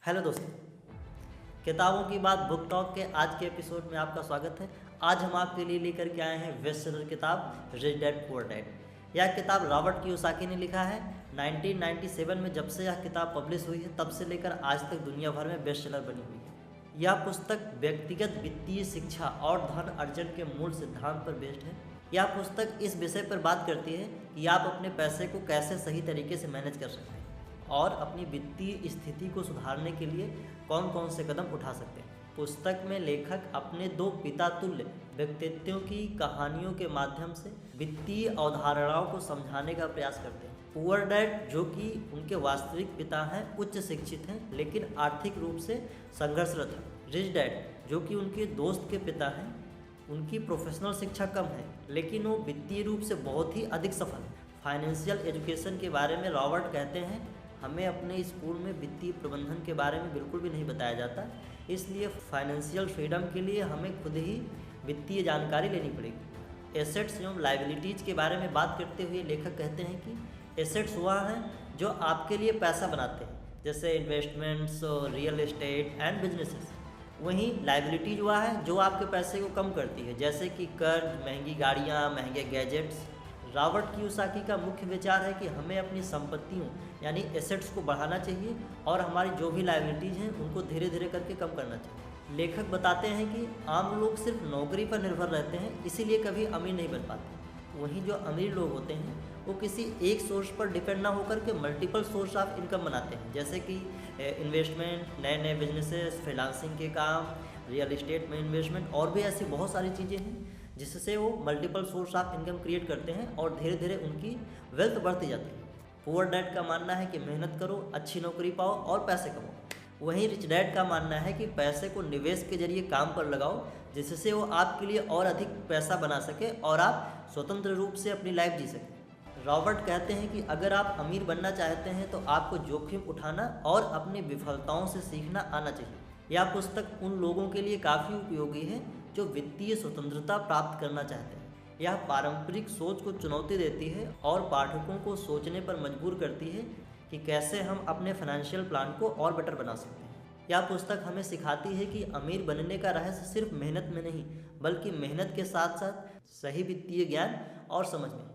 Hello दोस्तों, किताबों की बात बुक टॉक के आज के एपिसोड में आपका स्वागत है। आज हम आपके लिए लेकर के आए हैं बेस्ट सेलर किताब रिच डैड पुअर डैड। यह किताब रॉबर्ट कियोसाकी ने लिखा है। 1997 में जब से यह किताब पब्लिश हुई है तब से लेकर आज तक दुनिया भर में बेस्ट सेलर बनी हुई है। यह पुस्तक व्यक्तिगत वित्तीय शिक्षा और धन अर्जन के मूल सिद्धांत पर बेस्ड है। यह पुस्तक इस विषय पर बात करती है कि आप अपने पैसे को कैसे सही तरीके से मैनेज कर सकते हैं और अपनी वित्तीय स्थिति को सुधारने के लिए कौन कौन से कदम उठा सकते हैं। पुस्तक में लेखक अपने दो पिता तुल्य व्यक्तित्वों की कहानियों के माध्यम से वित्तीय अवधारणाओं को समझाने का प्रयास करते हैं। पुअर डैड, जो कि उनके वास्तविक पिता हैं, उच्च शिक्षित हैं लेकिन आर्थिक रूप से संघर्षरत हैं। रिच डैड, जो कि उनके दोस्त के पिता हैं, उनकी प्रोफेशनल शिक्षा कम है लेकिन वो वित्तीय रूप से बहुत ही अधिक सफल है। फाइनेंशियल एजुकेशन के बारे में रॉबर्ट कहते हैं, हमें अपने स्कूल में वित्तीय प्रबंधन के बारे में बिल्कुल भी नहीं बताया जाता, इसलिए फाइनेंशियल फ्रीडम के लिए हमें खुद ही वित्तीय जानकारी लेनी पड़ेगी। एसेट्स एवं लाइबिलिटीज़ के बारे में बात करते हुए लेखक कहते हैं कि एसेट्स वह हैं जो आपके लिए पैसा बनाते हैं, जैसे investments, real estate and businesses. वहीं लाइबिलिटीज वह है जो आपके पैसे को कम करती है, जैसे कि कर्ज, महंगी गाड़ियाँ, महंगे गैजेट्स। रॉबर्ट कियोसाकी का मुख्य विचार है कि हमें अपनी संपत्तियों यानी एसेट्स को बढ़ाना चाहिए और हमारी जो भी लायबिलिटीज़ हैं उनको धीरे धीरे करके कम करना चाहिए। लेखक बताते हैं कि आम लोग सिर्फ नौकरी पर निर्भर रहते हैं, इसीलिए कभी अमीर नहीं बन पाते। वहीं जो अमीर लोग होते हैं वो किसी एक सोर्स पर डिपेंड ना होकर के मल्टीपल सोर्स ऑफ इनकम बनाते हैं, जैसे कि इन्वेस्टमेंट, नए नए बिजनेसेस, फ्रीलांसिंग के काम, रियल एस्टेट में इन्वेस्टमेंट और भी ऐसी बहुत सारी चीज़ें हैं जिससे वो multiple source of income create करते हैं और धीरे धीरे उनकी वेल्थ बढ़ती जाती है। पुअर डैड का मानना है कि मेहनत करो, अच्छी नौकरी पाओ और पैसे कमाओ। वहीं रिच डैड का मानना है कि पैसे को निवेश के जरिए काम पर लगाओ, जिससे वो आपके लिए और अधिक पैसा बना सके और आप स्वतंत्र रूप से अपनी लाइफ जी सकें। रॉबर्ट कहते हैं कि अगर आप अमीर बनना चाहते हैं तो आपको जोखिम उठाना और अपनी विफलताओं से सीखना आना चाहिए। यह पुस्तक उन लोगों के लिए काफ़ी उपयोगी है जो वित्तीय स्वतंत्रता प्राप्त करना चाहते हैं। यह पारंपरिक सोच को चुनौती देती है और पाठकों को सोचने पर मजबूर करती है कि कैसे हम अपने फाइनेंशियल प्लान को और बेटर बना सकते हैं। यह पुस्तक हमें सिखाती है कि अमीर बनने का रहस्य सिर्फ मेहनत में नहीं, बल्कि मेहनत के साथ साथ सही वित्तीय ज्ञान और समझ में।